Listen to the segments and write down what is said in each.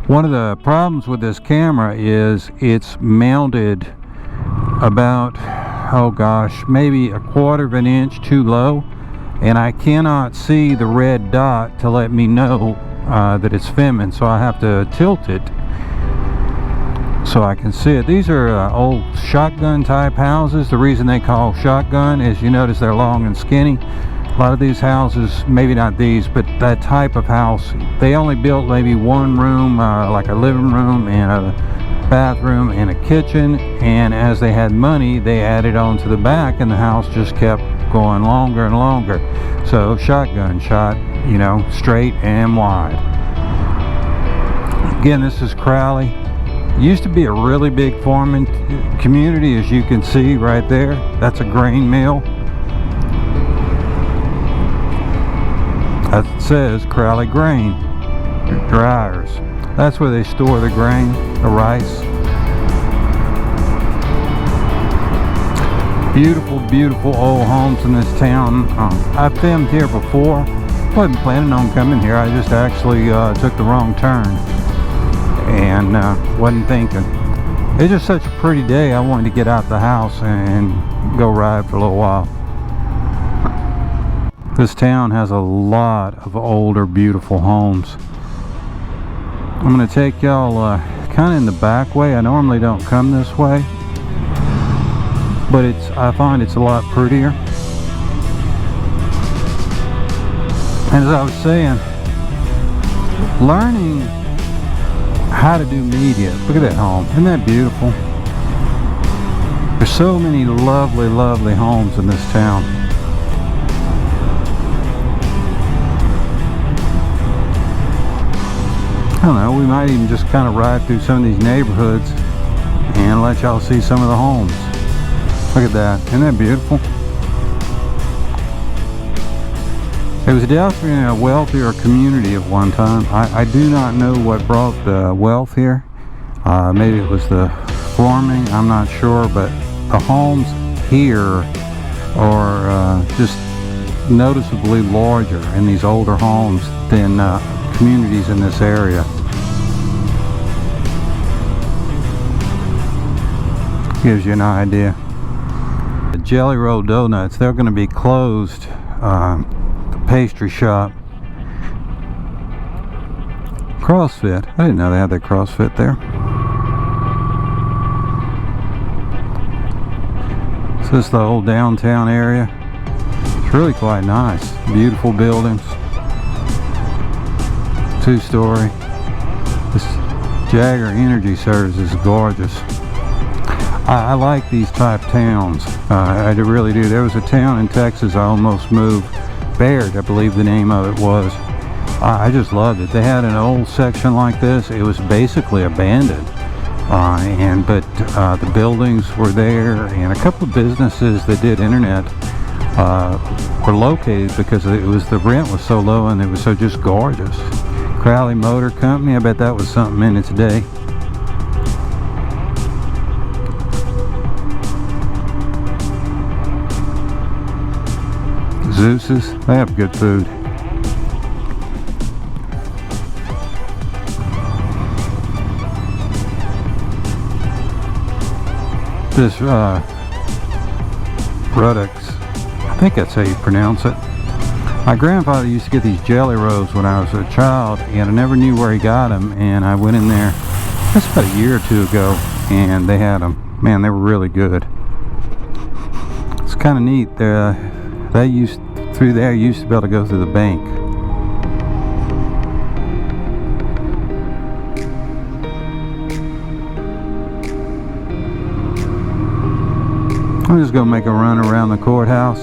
One of the problems with this camera is it's mounted about, oh gosh, maybe a quarter of an inch too low, and I cannot see the red dot to let me know that it's filming, so I have to tilt it so I can see it. These are old shotgun type houses. The reason they call shotgun is, you notice they're long and skinny. A lot of these houses, maybe not these, but that type of house, they only built maybe one room, like a living room and a bathroom and a kitchen, and as they had money they added on to the back, and the house just kept going longer and longer. So shotgun shot, you know, straight and wide. Again, this is Crowley. It used to be a really big farming community, as you can see right there. That's a grain mill. As it says, Crowley Grain Dryers. That's where they store the grain, the rice. Beautiful, beautiful old homes in this town. I've filmed here before. Wasn't planning on coming here. I just actually took the wrong turn and wasn't thinking. It's just such a pretty day. I wanted to get out the house and go ride for a little while. This town has a lot of older, beautiful homes. I'm going to take y'all kind of in the back way. I normally don't come this way, but I find it's a lot prettier. And as I was saying, learning how to do media. Look at that home. Isn't that beautiful? There's so many lovely, lovely homes in this town. I don't know, we might even just kind of ride through some of these neighborhoods and let y'all see some of the homes. Look at that. Isn't that beautiful? It was definitely a wealthier community at one time. I do not know what brought the wealth here. Maybe it was the farming, I'm not sure, but the homes here are just noticeably larger in these older homes than communities in this area. Gives you an idea. The Jelly Roll Donuts, they're going to be closed. The pastry shop. CrossFit. I didn't know they had that CrossFit there. So this is the old downtown area. It's really quite nice. Beautiful buildings. Two-story. This Jagger Energy Service is gorgeous. I like these type towns. I really do. There was a town in Texas I almost moved. Baird, I believe the name of it was. I just loved it. They had an old section like this. It was basically abandoned. But the buildings were there, and a couple of businesses that did internet were located because the rent was so low and it was so just gorgeous. Crowley Motor Company, I bet that was something in its day. Zeus's, they have good food. This Ruddock's, I think that's how you pronounce it. My grandfather used to get these jelly rolls when I was a child, and I never knew where he got them, and I went in there, that's about a year or two ago, and they had them. Man, they were really good. It's kind of neat. Through there, you used to be able to go through the bank. I'm just going to make a run around the courthouse.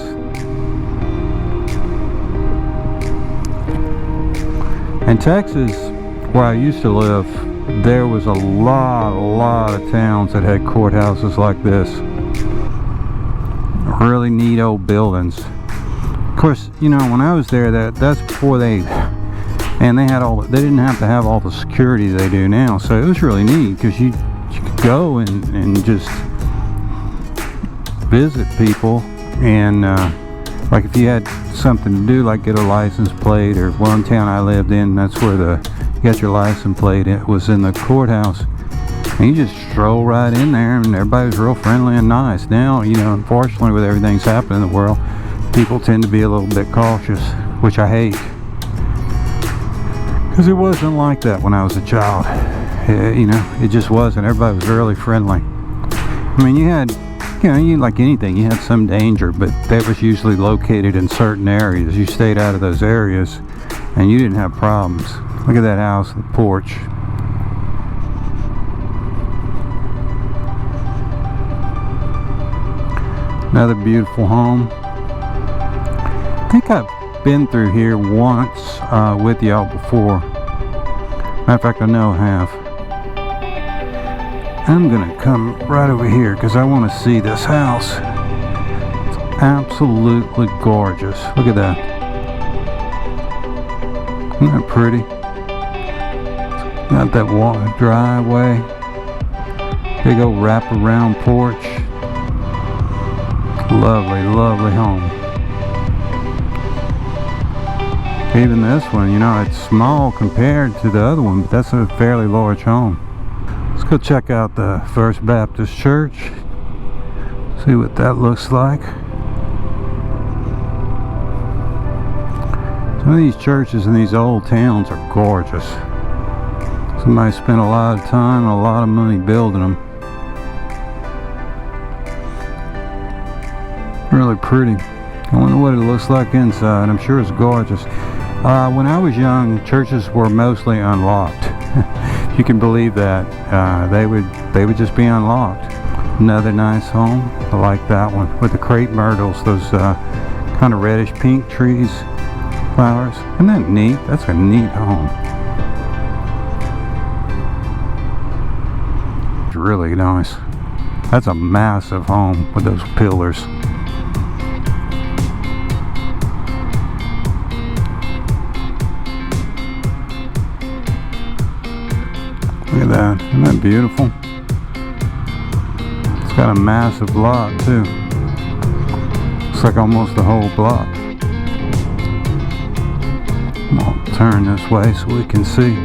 In Texas, where I used to live, there was a lot of towns that had courthouses like this. Really neat old buildings. Of course, you know, when I was there, that's before they didn't have to have all the security they do now. So it was really neat because you could go and just visit people and like if you had something to do, like get a license plate, or one town I lived in, that's where you got your license plate. It was in the courthouse, and you just stroll right in there, and everybody was real friendly and nice. Now, you know, unfortunately, with everything's happening in the world, people tend to be a little bit cautious, which I hate, because it wasn't like that when I was a child. You know, it just wasn't. Everybody was really friendly. I mean, you had, you know, like anything, you had some danger, but that was usually located in certain areas. You stayed out of those areas, and you didn't have problems. Look at that house, the porch. Another beautiful home. I think I've been through here once with y'all before. Matter of fact, I know I have. I'm gonna come right over here because I want to see this house. It's absolutely gorgeous. Look at that. Isn't that pretty? Got that driveway. Big old wraparound porch. Lovely, lovely home. Even this one, you know, it's small compared to the other one, but that's a fairly large home. Let's go check out the First Baptist Church. See what that looks like. Some of these churches in these old towns are gorgeous. Somebody spent a lot of time and a lot of money building them. Really pretty. I wonder what it looks like inside. I'm sure it's gorgeous. When I was young, churches were mostly unlocked. You can believe that. They would just be unlocked. Another nice home. I like that one with the crepe myrtles, those kind of reddish pink trees, flowers. Isn't that neat? That's a neat home. It's really nice. That's a massive home with those pillars. Look at that. Isn't that beautiful? It's got a massive lot too. Looks like almost the whole block. I'll turn this way so we can see.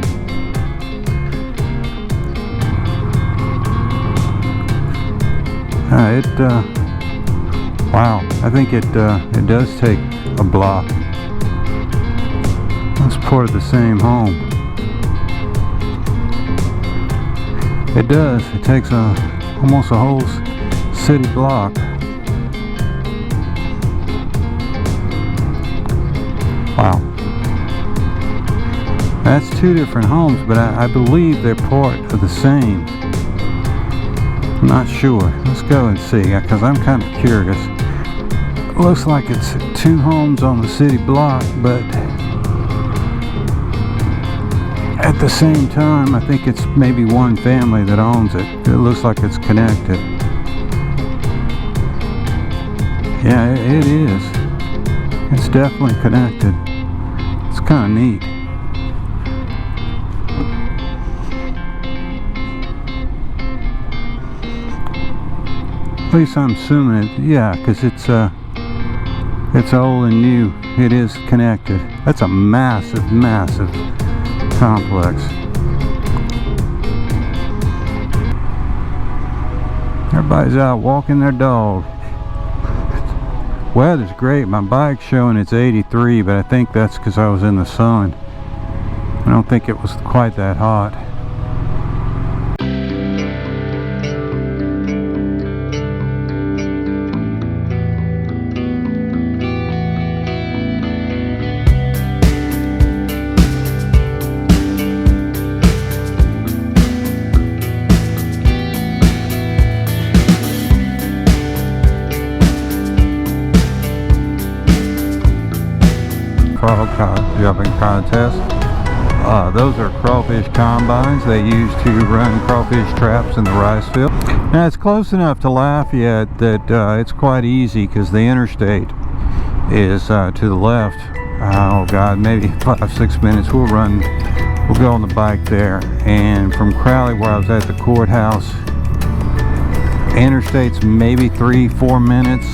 Wow, I think it does take a block. That's part of the same home. It does. It takes almost a whole city block. Wow. That's two different homes, but I believe they're part of the same. I'm not sure. Let's go and see, because I'm kind of curious. It looks like it's two homes on the city block, but at the same time, I think it's maybe one family that owns it. It looks like it's connected. Yeah, it is. It's definitely connected. It's kind of neat. At least I'm assuming it. Yeah, because it's old and new. It is connected. That's a massive, massive complex. Everybody's out walking their dog. Weather's great. My bike's showing it's 83, but I think that's because I was in the sun. I don't think it was quite that hot. Jumping contest. Those are crawfish combines they use to run crawfish traps in the rice field. Now it's close enough to Lafayette that it's quite easy because the interstate is to the left. Oh God, maybe 5-6 minutes. We'll go on the bike there, and from Crowley, where I was at the courthouse, interstate's maybe 3-4 minutes.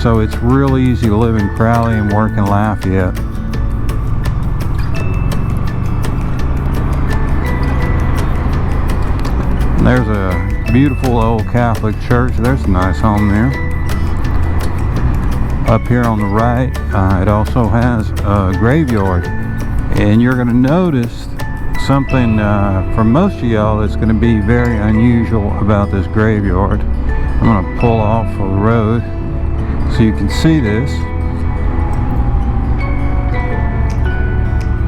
So it's real easy to live in Crowley and work in Lafayette. There's a beautiful old Catholic church. There's a nice home there. Up here on the right, it also has a graveyard. And you're going to notice something for most of y'all that's going to be very unusual about this graveyard. I'm going to pull off of the road so you can see this.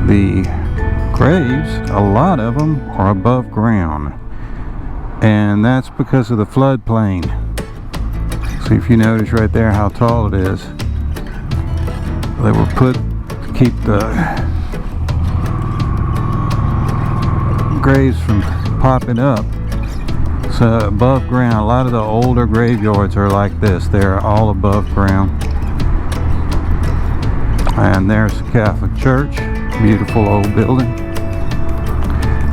The graves, a lot of them are above ground. And that's because of the floodplain. See if you notice right there how tall it is. They were put to keep the graves from popping up. So above ground, a lot of the older graveyards are like this. They're all above ground. And there's the Catholic Church, beautiful old building.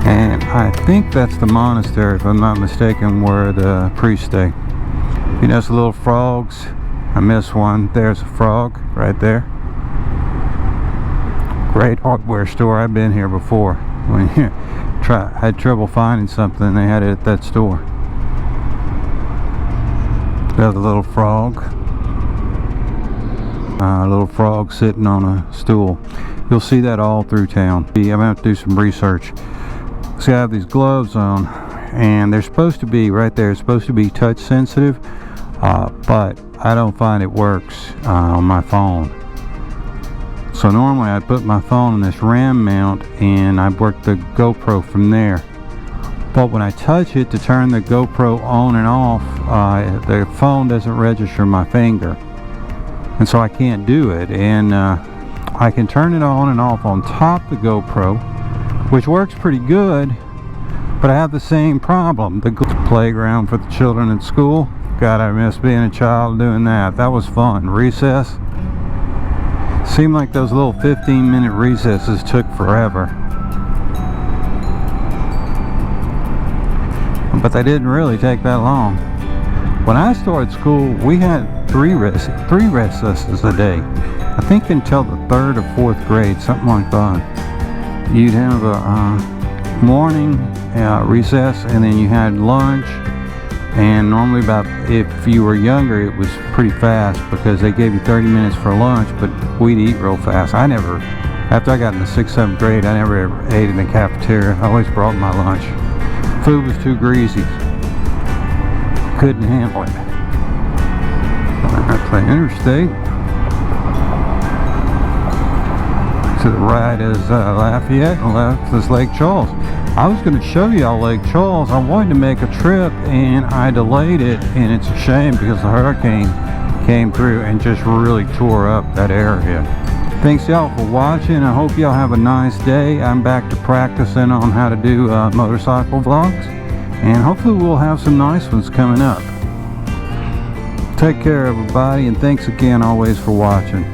And I think that's the monastery, if I'm not mistaken, where the priests stay. You notice the little frogs? I missed one. There's a frog right there. Great hardware store. I've been here before. When you had trouble finding something, they had it at that store. Another little frog. A little frog sitting on a stool. You'll see that all through town. I'm going to have to do some research. See, I have these gloves on, and they're supposed to be right there. It's supposed to be touch sensitive, but I don't find it works on my phone. So normally I put my phone in this RAM mount, and I work the GoPro from there. But when I touch it to turn the GoPro on and off, the phone doesn't register my finger, and so I can't do it. And I can turn it on and off on top of the GoPro, which works pretty good, but I have the same problem. The playground for the children at school. God, I miss being a child doing that. That was fun. Recess. Seemed like those little 15-minute recesses took forever. But they didn't really take that long. When I started school, we had three recesses a day. I think until the 3rd or 4th grade, something like that. You'd have a morning recess, and then you had lunch. And normally, if you were younger, it was pretty fast because they gave you 30 minutes for lunch, but we'd eat real fast. After I got in the 6th, 7th grade, I never ever ate in the cafeteria. I always brought my lunch. Food was too greasy. Couldn't handle it. That's the interstate. To the right is Lafayette, and left is Lake Charles. I was going to show y'all Lake Charles. I wanted to make a trip, and I delayed it, and it's a shame because the hurricane came through and just really tore up that area. Thanks y'all for watching. I hope y'all have a nice day. I'm back to practicing on how to do motorcycle vlogs, and hopefully we'll have some nice ones coming up. Take care everybody, and thanks again always for watching.